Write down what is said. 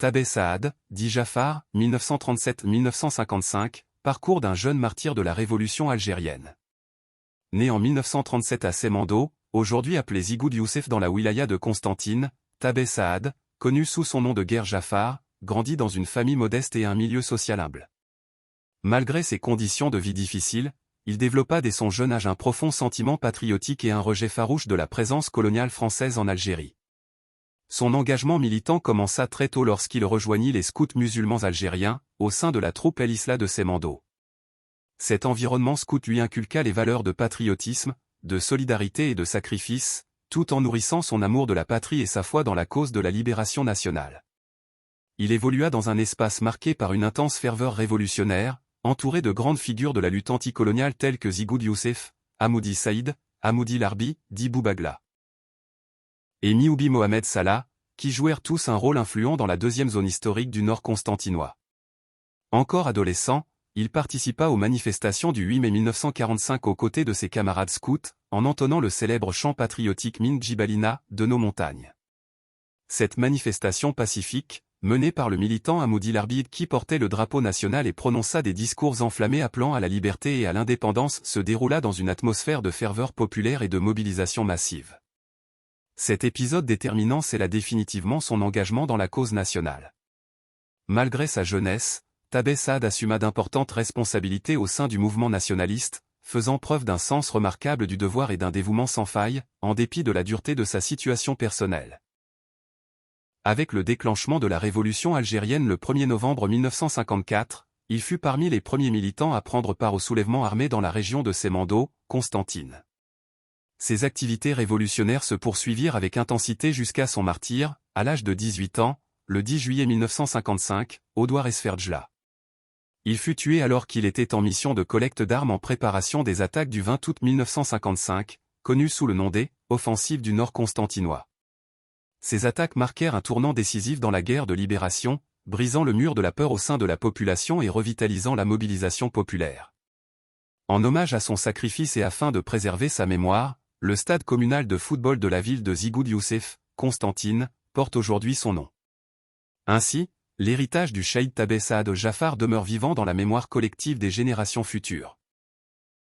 Tabet Saad, dit Jafar, 1937-1955, parcours d'un jeune martyr de la révolution algérienne. Né en 1937 à Semando, aujourd'hui appelé Zigoud Youssef dans la wilaya de Constantine, Tabet Saad, connu sous son nom de guerre Jafar, grandit dans une famille modeste et un milieu social humble. Malgré ses conditions de vie difficiles, il développa dès son jeune âge un profond sentiment patriotique et un rejet farouche de la présence coloniale française en Algérie. Son engagement militant commença très tôt lorsqu'il rejoignit les scouts musulmans algériens, au sein de la troupe El Isla de Semando. Cet environnement scout lui inculqua les valeurs de patriotisme, de solidarité et de sacrifice, tout en nourrissant son amour de la patrie et sa foi dans la cause de la libération nationale. Il évolua dans un espace marqué par une intense ferveur révolutionnaire, entouré de grandes figures de la lutte anticoloniale telles que Zigoud Youssef, Hamoudi Saïd, Hamoudi Larbi, Dibou Bagla et Mioubi Mohamed Salah, qui jouèrent tous un rôle influent dans la deuxième zone historique du Nord constantinois. Encore adolescent, il participa aux manifestations du 8 mai 1945 aux côtés de ses camarades scouts, en entonnant le célèbre chant patriotique Min Djibalina, de nos montagnes. Cette manifestation pacifique, menée par le militant Hamoudi Larbi qui portait le drapeau national et prononça des discours enflammés appelant à la liberté et à l'indépendance, se déroula dans une atmosphère de ferveur populaire et de mobilisation massive. Cet épisode déterminant scella définitivement son engagement dans la cause nationale. Malgré sa jeunesse, Tabet Saad assuma d'importantes responsabilités au sein du mouvement nationaliste, faisant preuve d'un sens remarquable du devoir et d'un dévouement sans faille, en dépit de la dureté de sa situation personnelle. Avec le déclenchement de la révolution algérienne le 1er novembre 1954, il fut parmi les premiers militants à prendre part au soulèvement armé dans la région de Semando, Constantine. Ses activités révolutionnaires se poursuivirent avec intensité jusqu'à son martyre, à l'âge de 18 ans, le 10 juillet 1955, au Douar Esferdjla. Il fut tué alors qu'il était en mission de collecte d'armes en préparation des attaques du 20 août 1955, connues sous le nom des « Offensives du Nord constantinois ». Ces attaques marquèrent un tournant décisif dans la guerre de libération, brisant le mur de la peur au sein de la population et revitalisant la mobilisation populaire. En hommage à son sacrifice et afin de préserver sa mémoire, le stade communal de football de la ville de Zigoud Youssef, Constantine, porte aujourd'hui son nom. Ainsi, l'héritage du Cheikh Tabet Saad Jafar demeure vivant dans la mémoire collective des générations futures.